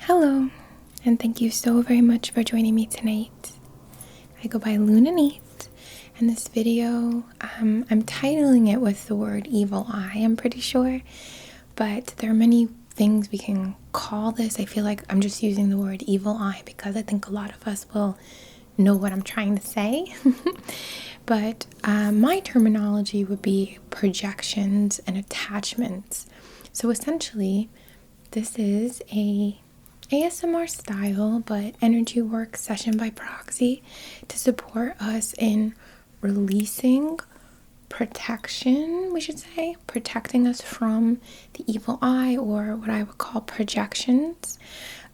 Hello, and thank you so very much for joining me tonight. I go by Lune, and this video, I'm titling it with the word evil eye, I'm pretty sure, but there are many things we can call this. I feel like I'm just using the word evil eye because I think a lot of us will know what I'm trying to say. But my terminology would be projections and attachments. So essentially, this is a ASMR style, but energy work session by proxy to support us in releasing protection, we should say, protecting us from the evil eye, or what I would call projections,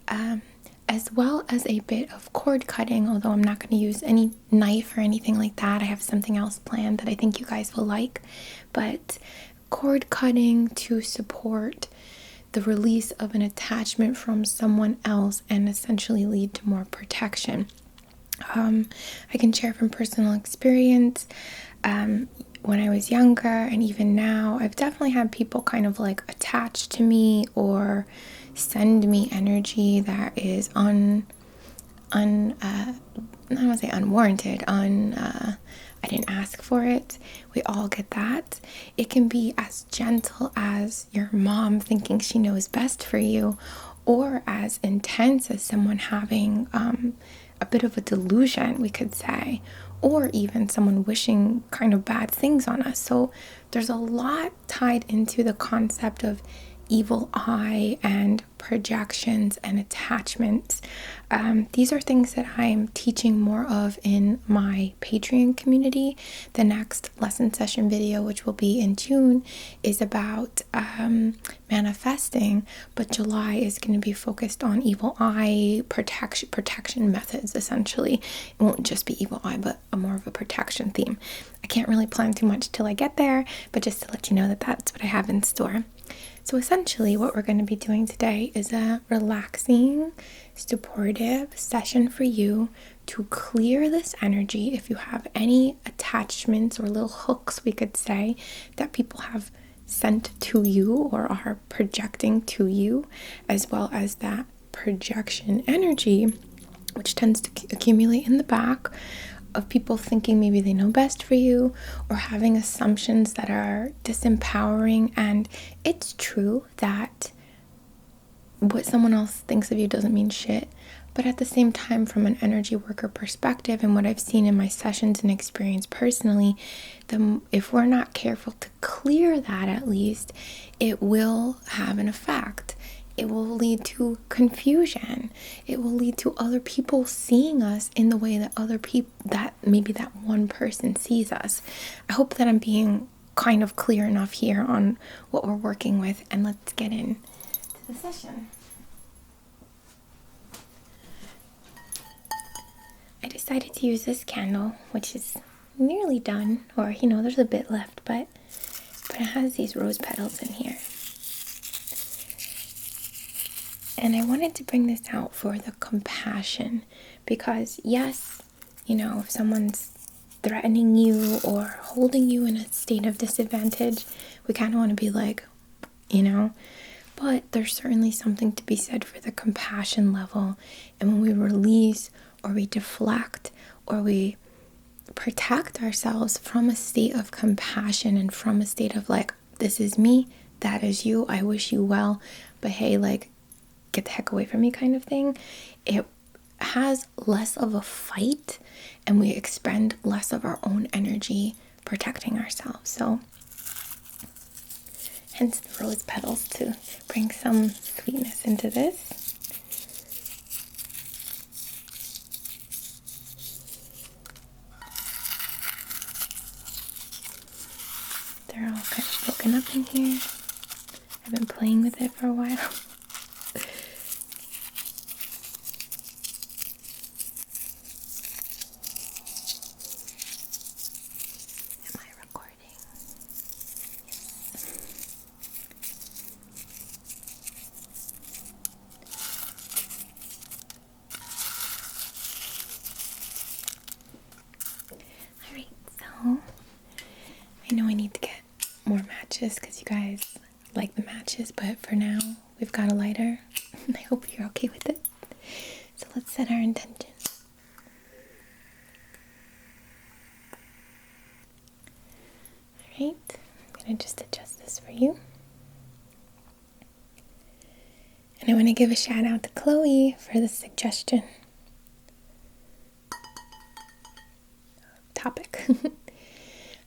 as well as a bit of cord cutting, although I'm not going to use any knife or anything like that. I have something else planned that I think you guys will like, but cord cutting to support the release of an attachment from someone else and essentially lead to more protection. I can share from personal experience. When I was younger and even now, I've definitely had people kind of like attach to me or send me energy that is I don't want to say unwarranted, I didn't ask for it. We all get that. It can be as gentle as your mom thinking she knows best for you, or as intense as someone having a bit of a delusion, we could say, or even someone wishing kind of bad things on us. So there's a lot tied into the concept of evil eye and projections and attachments. These are things that I'm teaching more of in my Patreon community. The next lesson session video, which will be in June, is about manifesting, but July is going to be focused on evil eye protection methods. Essentially, it won't just be evil eye, but a more of a protection theme. I can't really plan too much till I get there, but just to let you know that that's what I have in store. So essentially what we're going to be doing today is a relaxing, supportive session for you to clear this energy. If you have any attachments or little hooks, we could say, that people have sent to you or are projecting to you, as well as that projection energy, which tends to accumulate in the back, of people thinking maybe they know best for you or having assumptions that are disempowering. And it's true that what someone else thinks of you doesn't mean shit, but at the same time, from an energy worker perspective and what I've seen in my sessions and experience personally, if we're not careful to clear that, at least it will have an effect. It will lead to confusion. It will lead to other people seeing us in the way that other people, that maybe that one person sees us. I hope that I'm being kind of clear enough here on what we're working with, and let's get into the session. I decided to use this candle, which is nearly done, or there's a bit left, but it has these rose petals in here. And I wanted to bring this out for the compassion, because yes, if someone's threatening you or holding you in a state of disadvantage, we kind of want to be like, but there's certainly something to be said for the compassion level. And when we release or we deflect or we protect ourselves from a state of compassion and from a state of like, this is me, that is you, I wish you well, but hey, like, get the heck away from me kind of thing, it has less of a fight and we expend less of our own energy protecting ourselves. So hence the rose petals to bring some sweetness into this. They're all kind of broken up in here. I've been playing with it for a while. I know I need to get more matches because you guys like the matches, but for now we've got a lighter. I hope you're okay with it. So let's set our intention. Alright, I'm going to just adjust this for you. And I want to give a shout out to Chloe for the suggestion topic.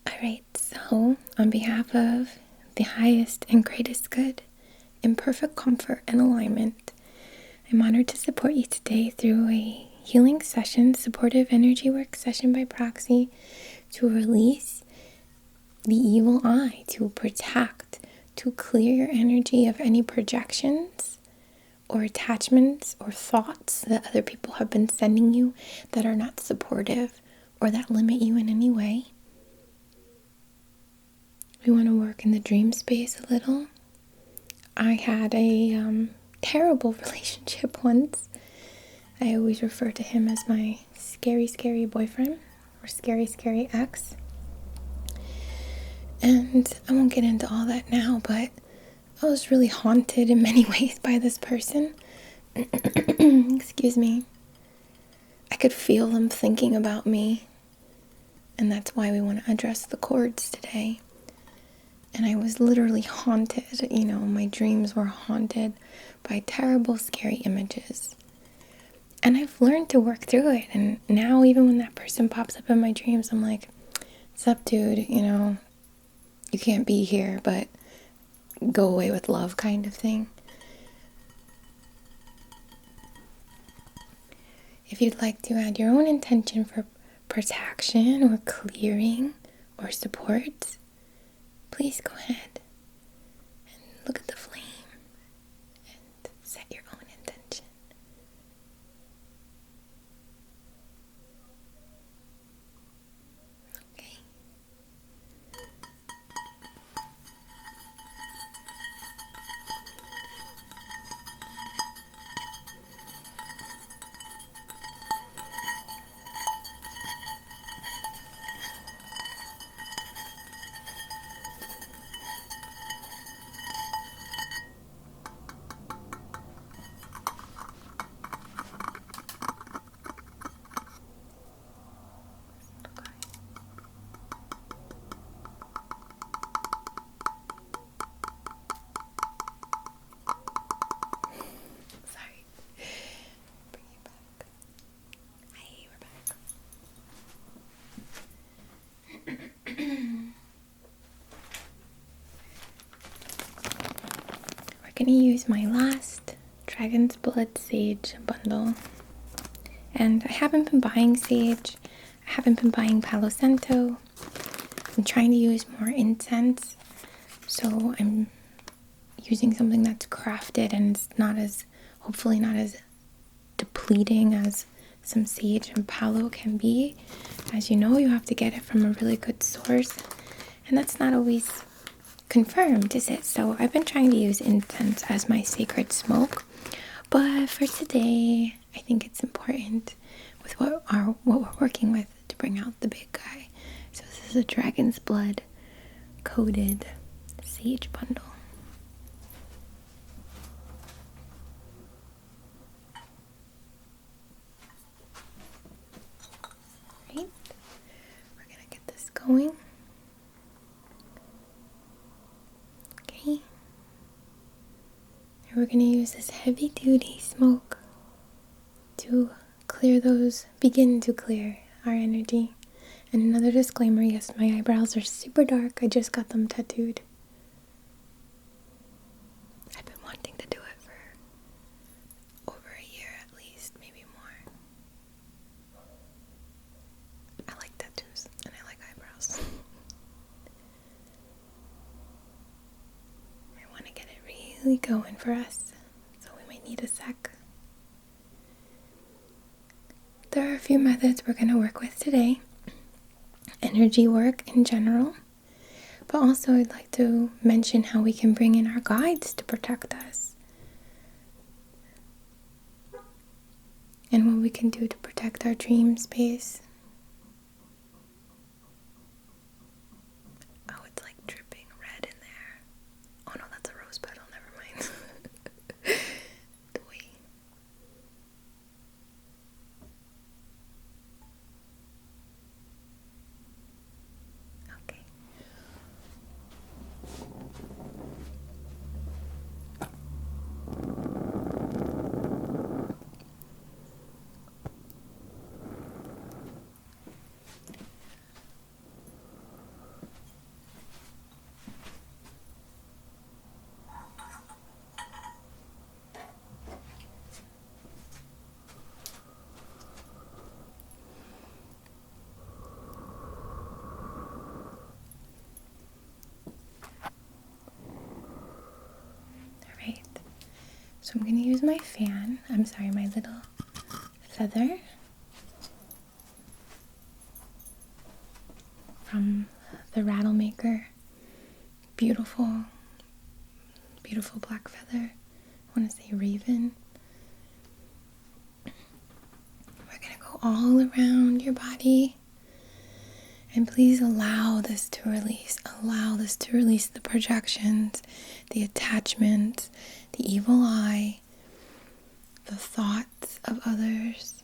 Alright, so on behalf of the highest and greatest good, in perfect comfort and alignment, I'm honored to support you today through a healing session, supportive energy work session by proxy, to release the evil eye, to protect, to clear your energy of any projections or attachments or thoughts that other people have been sending you that are not supportive or that limit you in any way. We want to work in the dream space a little. I had a terrible relationship once. I always refer to him as my scary, scary boyfriend or scary, scary ex. And I won't get into all that now, but I was really haunted in many ways by this person. Excuse me. I could feel them thinking about me. And that's why we want to address the cords today. And I was literally haunted. My dreams were haunted by terrible, scary images. And I've learned to work through it. And now even when that person pops up in my dreams, I'm like, what's up, dude? You can't be here, but go away with love kind of thing. If you'd like to add your own intention for protection or clearing or support, please go ahead and look at the flame and set your own intention. Okay. I'm going to use my last Dragon's Blood Sage bundle. And I haven't been buying sage. I haven't been buying Palo Santo. I'm trying to use more incense. So I'm using something that's crafted and it's hopefully not as depleting as some sage and palo can be. As you know, you have to get it from a really good source. And that's not always confirmed, is it? So I've been trying to use incense as my sacred smoke, but for today I think it's important with what we're working with to bring out the big guy. So this is a Dragon's Blood coated sage bundle. Right, we're gonna get this going. We're going to use this heavy duty smoke to begin to clear our energy. And another disclaimer, yes, my eyebrows are super dark. I just got them tattooed. I've been wanting to do it for over a year at least, maybe more. I like tattoos and I like eyebrows. I want to get it really going for us, so we might need a sec. There are a few methods we're going to work with today. Energy work in general, but also I'd like to mention how we can bring in our guides to protect us and what we can do to protect our dream space. Oh, it's like dripping red in there. Oh no, that's a rose petal, never mind. So I'm going to use my fan. I'm sorry, my little feather from the Rattle Maker. Beautiful, beautiful black feather. I want to say raven. We're going to go all around your body. And please allow this to release. Allow this to release the projections, the attachments, the evil eye, the thoughts of others.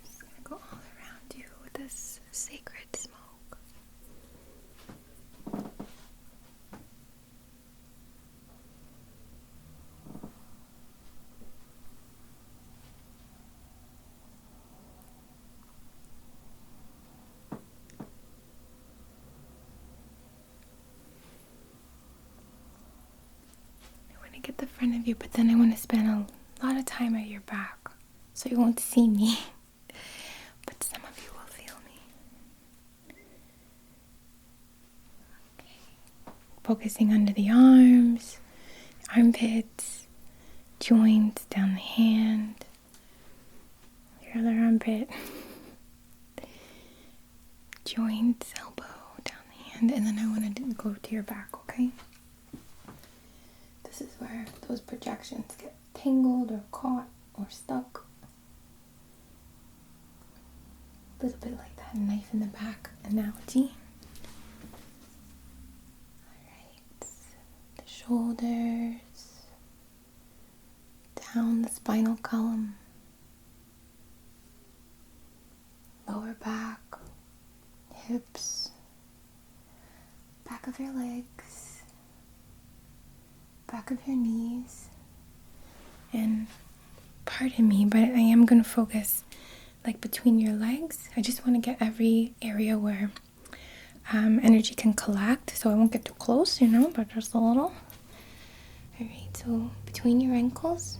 Just going to go all around you with this sacred smoke. At the front of you, but then I want to spend a lot of time at your back so you won't see me, but some of you will feel me. Okay. Focusing under the arms, armpits, joints down the hand, your other armpit, joints, elbow down the hand, and then I want to go to your back, okay? This is where those projections get tangled or caught or stuck. A little bit like that knife in the back analogy. Alright, the shoulders, down the spinal column, lower back, hips, back of your legs, back of your knees, and pardon me, but I am going to focus like between your legs. I just want to get every area where energy can collect, so I won't get too close, but just a little. Alright, so between your ankles,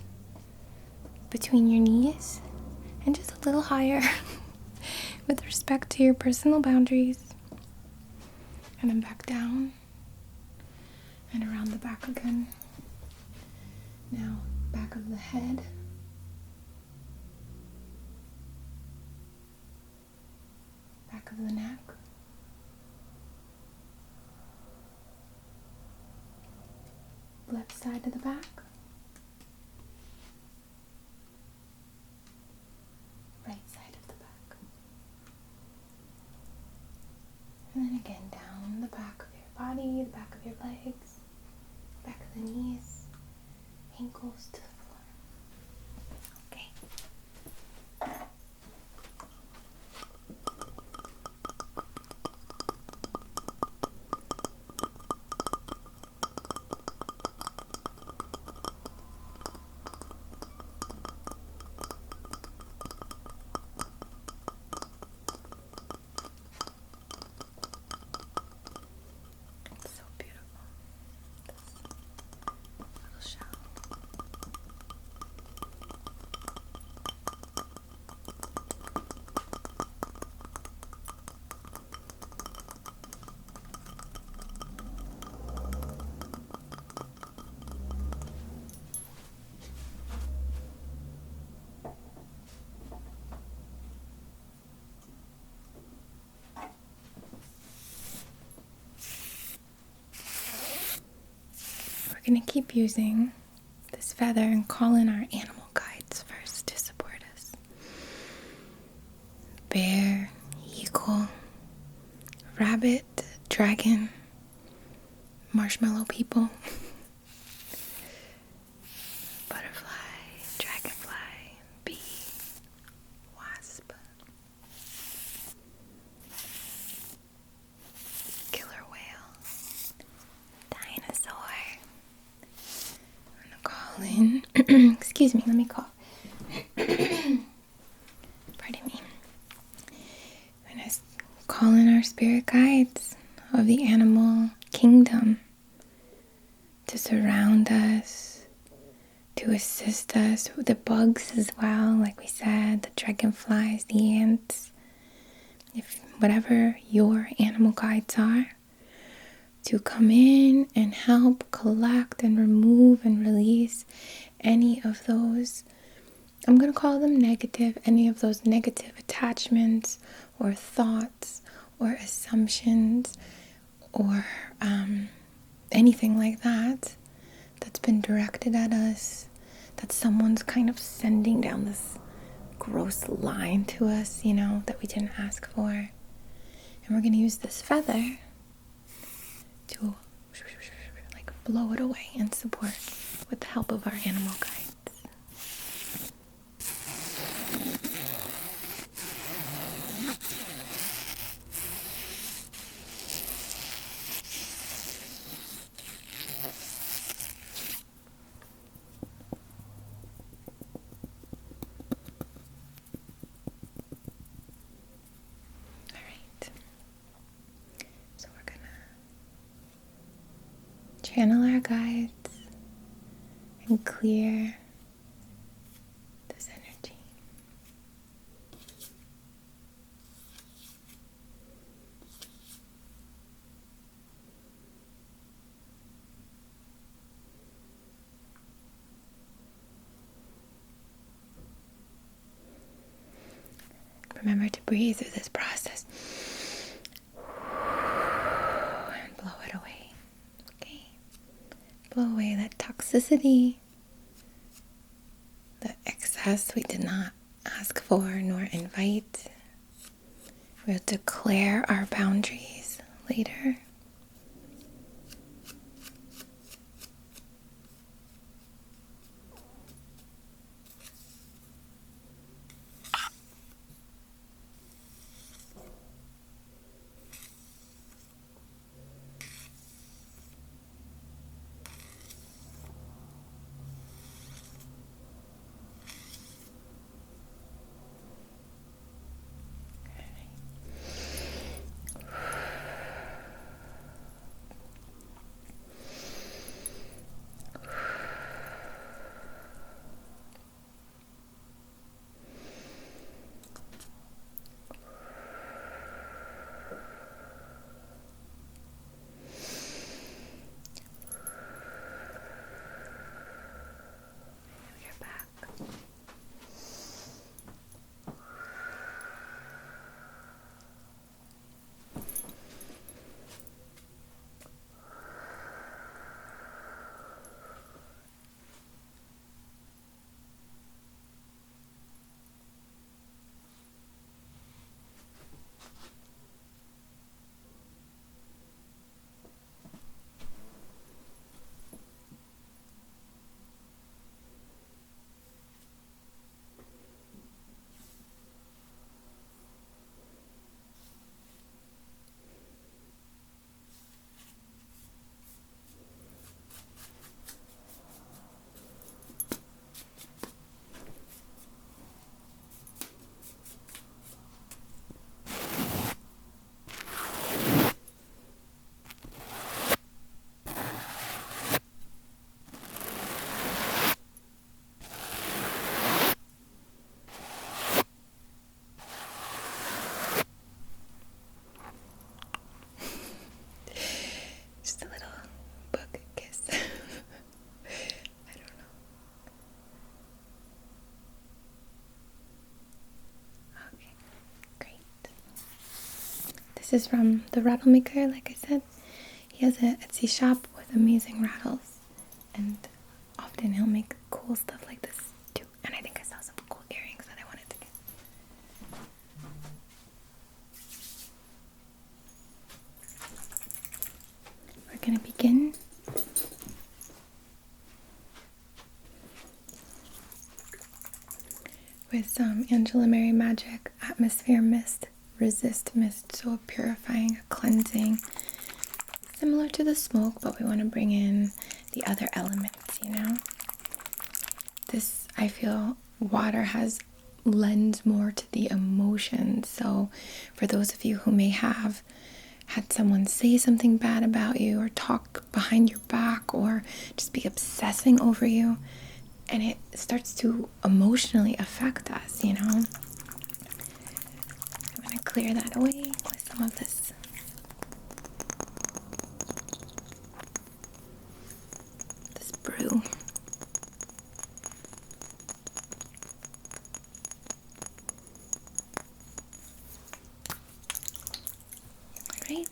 between your knees, and just a little higher with respect to your personal boundaries. And then back down and around the back again. Now, back of the head. Back of the neck. Left side of the back. Right side of the back. And then again down the back of your body, the back of your legs, back of the knees, ankles to the floor. Okay. So beautiful. This little shell. We're going to keep using this feather and call in our animal guides first to support us. Bear, eagle, rabbit, dragon, marshmallow people, butterfly, dragonfly, bee, wasp, killer whale, dinosaur. I'm gonna call in, excuse me, let me cough. Pardon me. I'm gonna call in our spirit guides of the animal kingdom to surround us, to assist us with the bugs as well, like we said, the dragonflies, the ants, if whatever your animal guides are, to come in and help collect and remove and release any of those, I'm going to call them negative, any of those negative attachments or thoughts or assumptions or anything like that that's been directed at us, that someone's kind of sending down this gross line to us, that we didn't ask for. And we're going to use this feather to like blow it away and support with the help of our animal guides. Channel our guides and clear this energy. Remember to breathe through this process and blow it away. Blow away that toxicity, the excess we did not ask for nor invite. We'll declare our boundaries later. This is from the Rattle Maker, like I said. He has an Etsy shop with amazing rattles, and often he'll make cool stuff like this too. And I think I saw some cool earrings that I wanted to get. We're going to begin with some Angela Mary Magic Atmosphere Mist, Resist Mist, so a purifying, a cleansing, similar to the smoke, but we want to bring in the other elements, This, I feel, water lends more to the emotions, so for those of you who may have had someone say something bad about you or talk behind your back or just be obsessing over you, and it starts to emotionally affect us, you know. I'm going to clear that away with some of this brew. Right.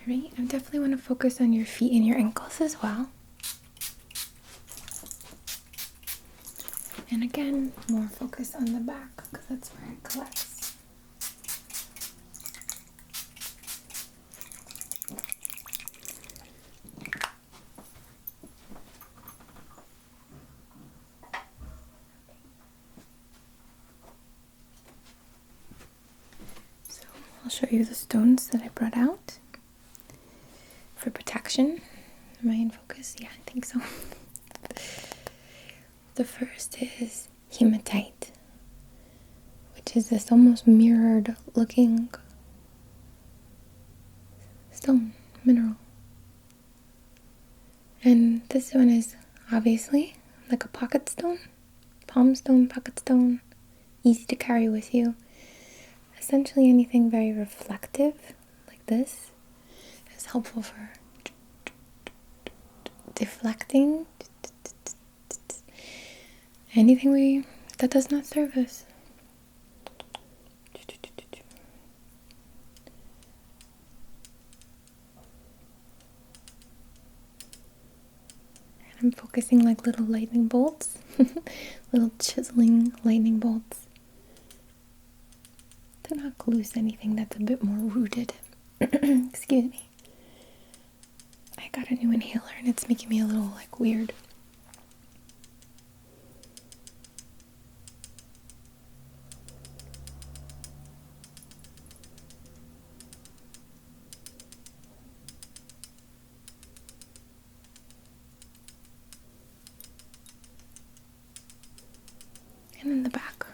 Alright, I definitely want to focus on your feet and your ankles as well. And again, more focus on the back because that's where it collects. So I'll show you the stones that I brought out for protection. Am I in focus? Yeah, I think so. The first is hematite, which is this almost mirrored looking stone, mineral. And this one is obviously like a pocket stone, palm stone, pocket stone, easy to carry with you. Essentially anything very reflective like this is helpful for deflecting anything that does not serve us. And I'm focusing like little lightning bolts, little chiseling lightning bolts. To knock loose anything that's a bit more rooted. Excuse me. I got a new inhaler and it's making me a little like weird. And in the back.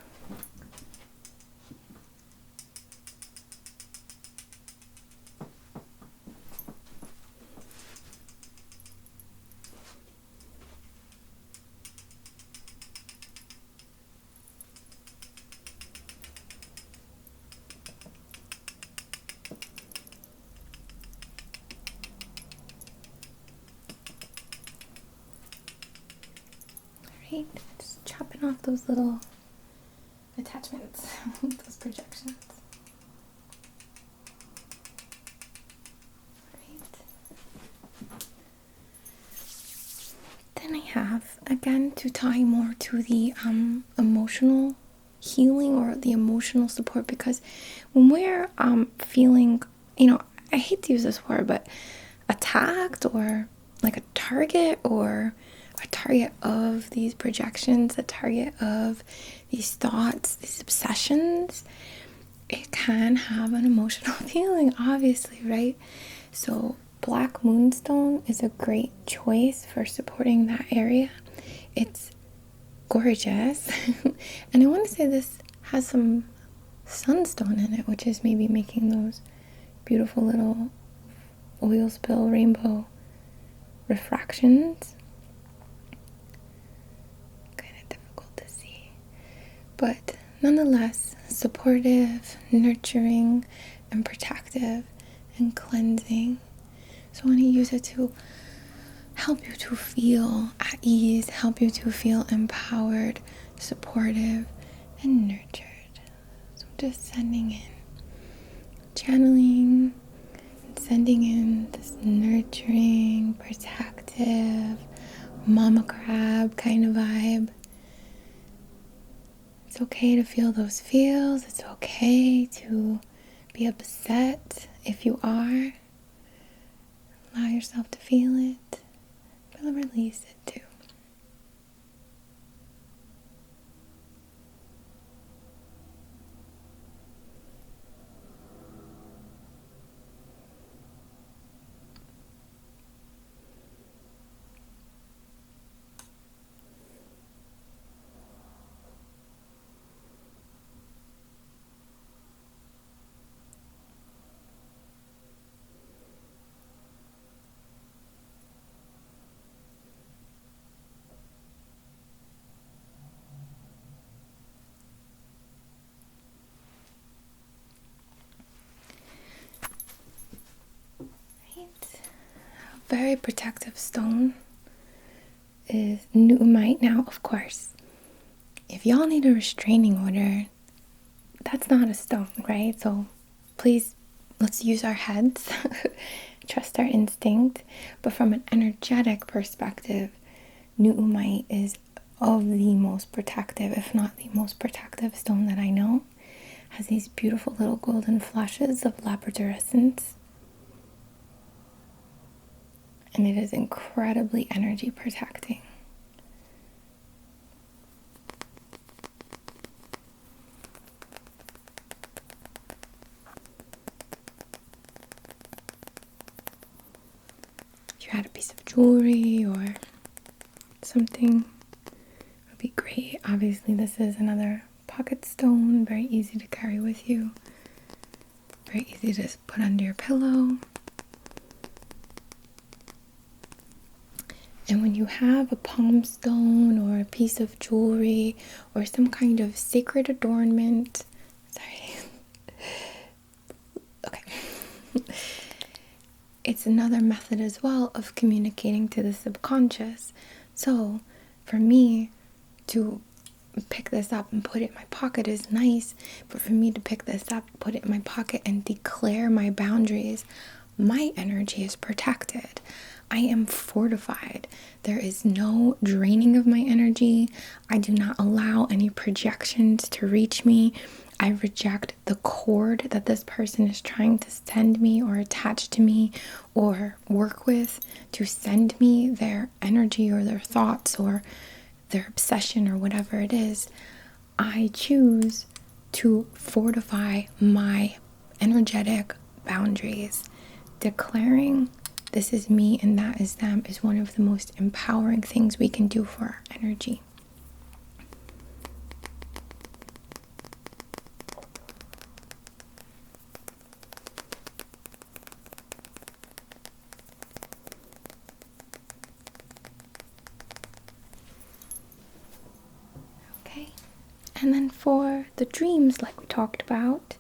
Alright, just chopping off those little attachments, those projections. Right. Then I have, again, to tie more to the emotional healing or the emotional support, because when we're feeling, I hate to use this word, but attacked or like a target of these projections, a target of these thoughts, these obsessions, it can have an emotional feeling, obviously, right? So black moonstone is a great choice for supporting that area. It's gorgeous. And I want to say this has some sunstone in it, which is maybe making those beautiful little oil spill rainbow refractions. Kind of difficult to see, but nonetheless supportive, nurturing, and protective and cleansing. So I want to use it to help you to feel at ease, help you to feel empowered, supportive, and nurtured. So I'm just sending in, channeling, and sending in this nurturing, protective, mama crab kind of vibe. It's okay to feel those feels. It's okay to be upset if you are. Allow yourself to feel it, but release it too. very protective stone is Nuumite. Now, of course, if y'all need a restraining order, that's not a stone, right? So please, let's use our heads, trust our instinct. But from an energetic perspective, Nuumite is of the most protective, if not the most protective stone that I know. Has these beautiful little golden flashes of labradorescence. And it is incredibly energy protecting. If you had a piece of jewelry or something, it would be great. Obviously, this is another pocket stone, very easy to carry with you, very easy to put under your pillow. And when you have a palm stone or a piece of jewelry or some kind of sacred adornment, okay, it's another method as well of communicating to the subconscious. So for me to pick this up and put it in my pocket is nice, but for me to pick this up, put it in my pocket and declare my boundaries, my energy is protected. I am fortified. There is no draining of my energy. I do not allow any projections to reach me. I reject the cord that this person is trying to send me or attach to me or work with to send me their energy or their thoughts or their obsession or whatever it is. I choose to fortify my energetic boundaries. Declaring this is me and that is them is one of the most empowering things we can do for our energy. Okay, and then for the dreams, like we talked about,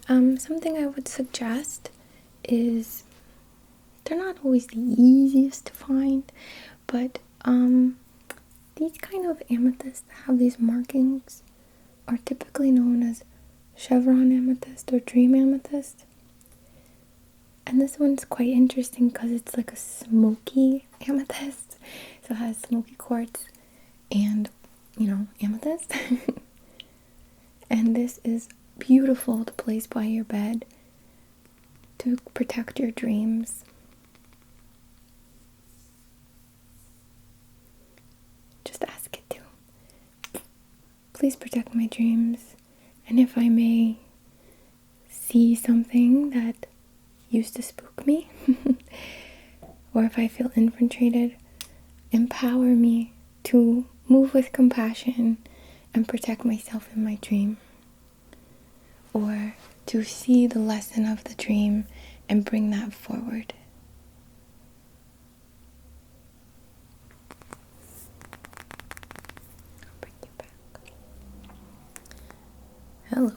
something I would suggest is, they're not always the easiest to find, but these kind of amethysts that have these markings are typically known as chevron amethyst or dream amethyst. And this one's quite interesting because it's like a smoky amethyst. So it has smoky quartz and, amethyst. And this is beautiful to place by your bed to protect your dreams. Just ask it to. Please protect my dreams. And if I may see something that used to spook me, or if I feel infiltrated, empower me to move with compassion and protect myself in my dream. Or to see the lesson of the dream and bring that forward. I'll bring you back. Hello.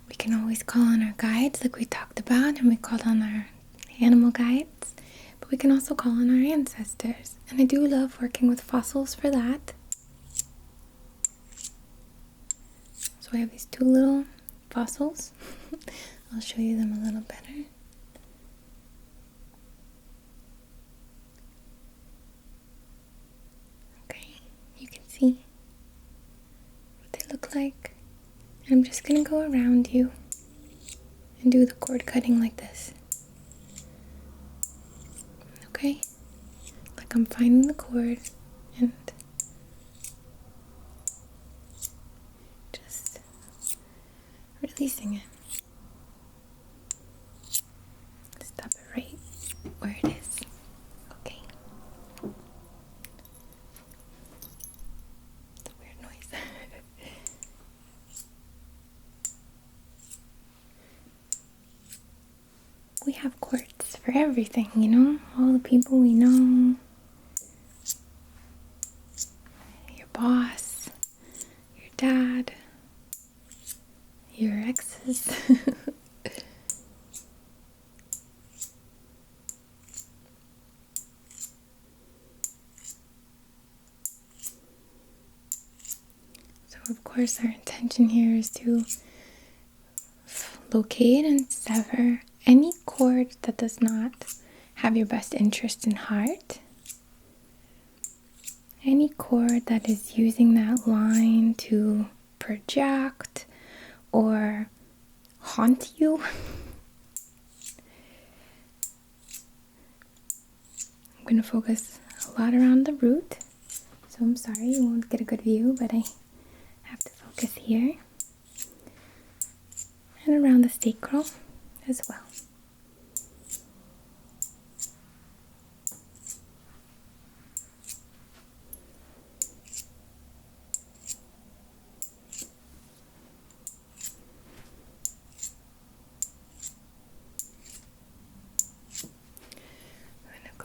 We can always call on our guides like we talked about, and we called on our animal guides, but we can also call on our ancestors. And I do love working with fossils for that. So I have these two little fossils. I'll show you them a little better. Okay, you can see what they look like. I'm just going to go around you and do the cord cutting like this. Okay? Like I'm finding the cord and just releasing it. Stop it right where it is. Okay. It's a weird noise. We have quartz for everything, you know? All the people we know. Your boss. Your dad. Your exes. So of course our intention here is to locate and sever any cord that does not have your best interest in heart. Any cord that is using that line to project or haunt you. I'm going to focus a lot around the root. So I'm sorry you won't get a good view, but I have to focus here. And around the sacral as well.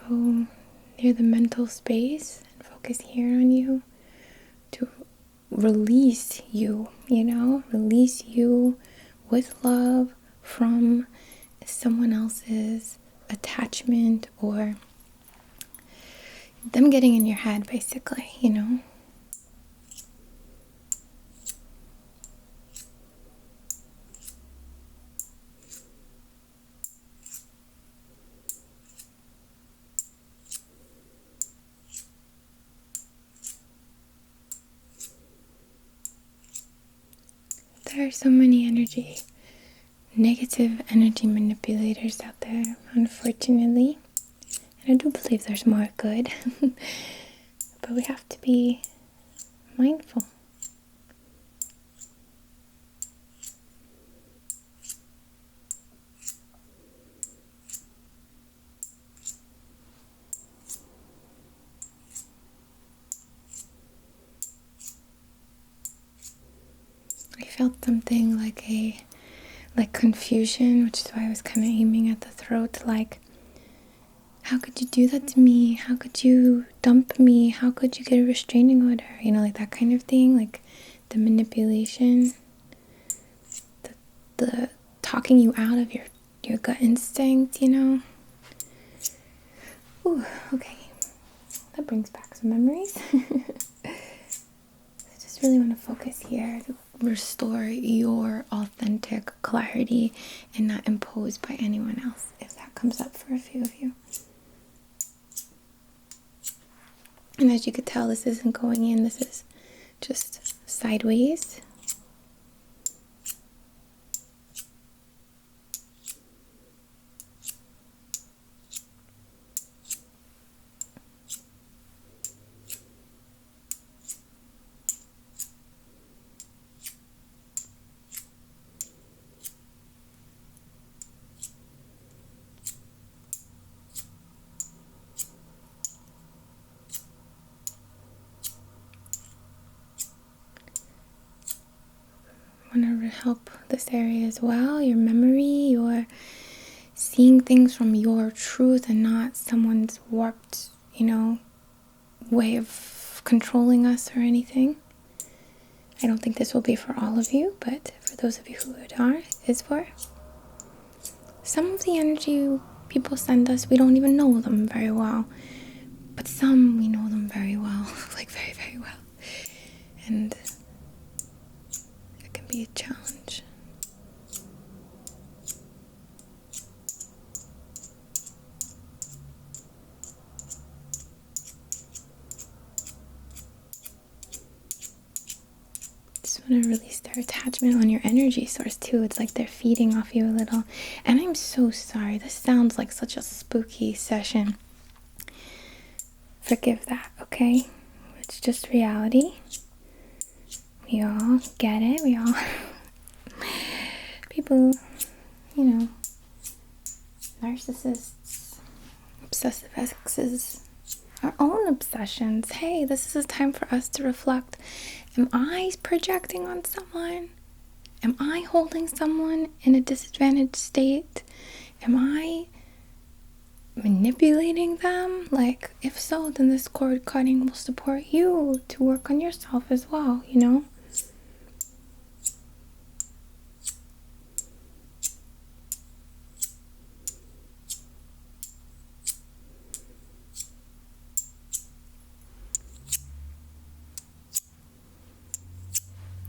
Go near the mental space and focus here on you to release you, release you with love from someone else's attachment or them getting in your head, basically, There are so many negative energy manipulators out there, unfortunately. And I do believe there's more good. But we have to be mindful. I felt something like confusion, which is why I was kind of aiming at the throat, like, how could you do that to me? How could you dump me? How could you get a restraining order? Like that kind of thing, like the manipulation, the talking you out of your gut instinct, Ooh, okay. That brings back some memories. I just really want to focus here to restore your authentic clarity and not imposed by anyone else, if that comes up for a few of you. And as you could tell, this isn't going in, this is just sideways. Want to help this area as well, your memory, your seeing things from your truth and not someone's warped, way of controlling us or anything. I don't think this will be for all of you, but for those of you who it is for. Some of the energy people send us, we don't even know them very well, but some we know them very well, like very, very well. And be a challenge. Just want to release their attachment on your energy source too. It's like they're feeding off you a little. And I'm so sorry. This sounds like such a spooky session. Forgive that, okay? It's just reality. We all get it. We all, people, narcissists, obsessive exes, our own obsessions. Hey, this is a time for us to reflect. Am I projecting on someone? Am I holding someone in a disadvantaged state? Am I manipulating them? Like, if so, then this cord cutting will support you to work on yourself as well,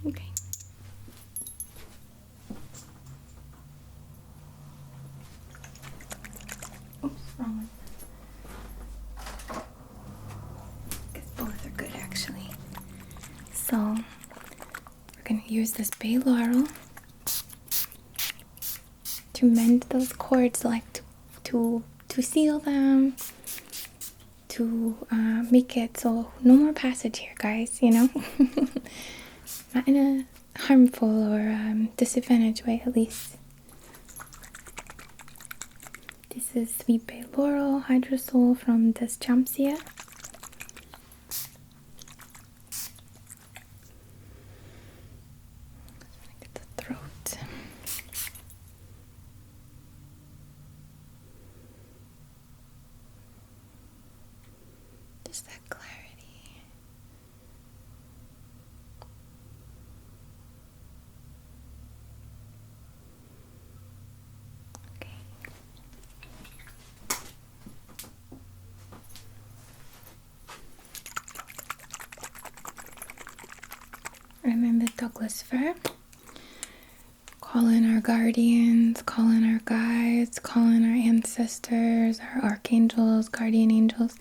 Okay. Oops, wrong one. I guess both are good, actually. So, we're going to use this bay laurel to mend those cords, like to seal them, to make it so no more passage here, guys, Not in a harmful or disadvantaged way, at least. This is sweet bay laurel hydrosol from Deschampsia. Get the throat. Just that clarity. Remember Douglas fir. Call in our guardians, call in our guides, call in our ancestors, our archangels, guardian angels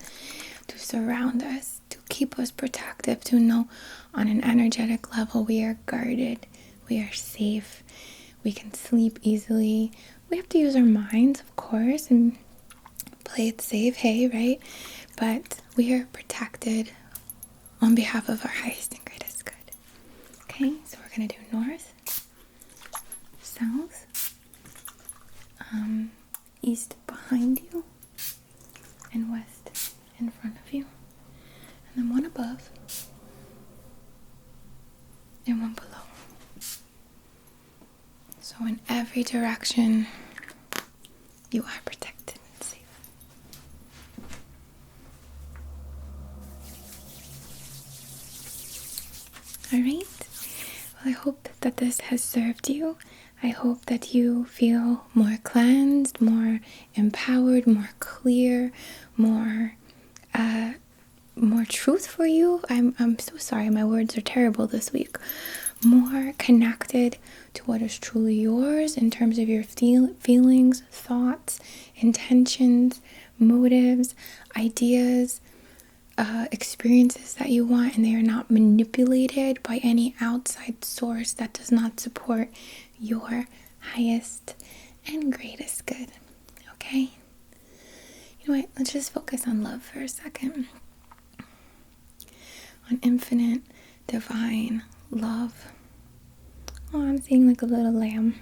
to surround us, to keep us protective, to know on an energetic level we are guarded, we are safe, we can sleep easily. We have to use our minds, of course, and play it safe, hey, right? But we are protected on behalf of our highest and greatest good. Okay, so we're going to do north, south, east behind you, and west in front of you, and then one above, and one below. So in every direction, you are protected and safe. Alright? Well, I hope that this has served you. I hope that you feel more cleansed, more empowered, more clear, more truth for you. I'm so sorry, my words are terrible this week. More connected to what is truly yours in terms of your feelings, thoughts, intentions, motives, ideas, experiences that you want, and they are not manipulated by any outside source that does not support your highest and greatest good. Okay? You know what? Let's just focus on love for a second. On infinite, divine love. Oh, I'm seeing like a little lamb.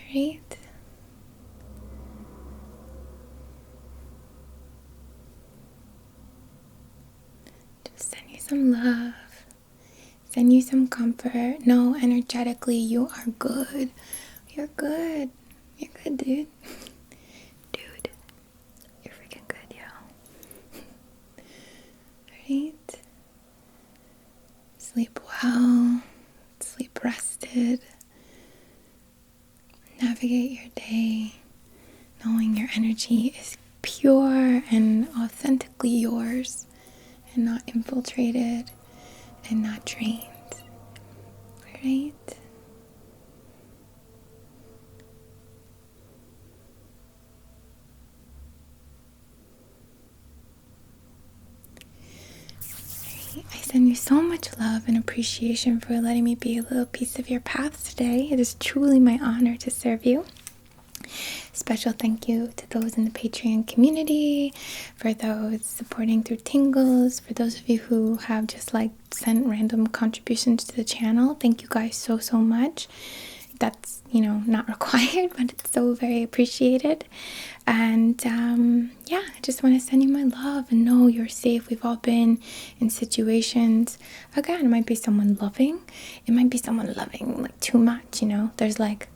Alright? Just send you some love. Send you some comfort. No, energetically, you are good. You're good. You're good, dude. Dude. You're freaking good, yo. Alright? Sleep well. Sleep rested. Navigate your day knowing your energy is pure and authentically yours and not infiltrated and not drained. Alright? I send you so much love and appreciation for letting me be a little piece of your path today. It is truly my honor to serve you. Special thank you to those in the Patreon community, for those supporting through tingles, for those of you who have just like sent random contributions to the channel. Thank you guys so much. That's, not required, but it's so very appreciated. And yeah, I just want to send you my love and know you're safe. We've all been in situations. Again, it might be someone loving. It might be someone loving like too much, There's like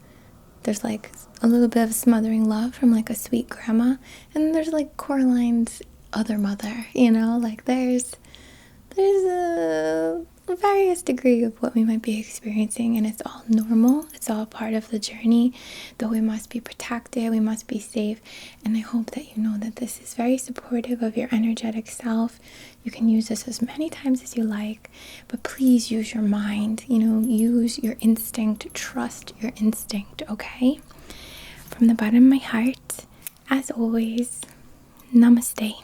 a little bit of smothering love from like a sweet grandma, and there's like Coraline's other mother, like there's a various degree of what we might be experiencing, and it's all normal. It's all part of the journey, though we must be protected, we must be safe. And I hope that you know that this is very supportive of your energetic self. You can use this as many times as you like, but please use your mind, use your instinct, trust your instinct, okay? From the bottom of my heart, as always, namaste.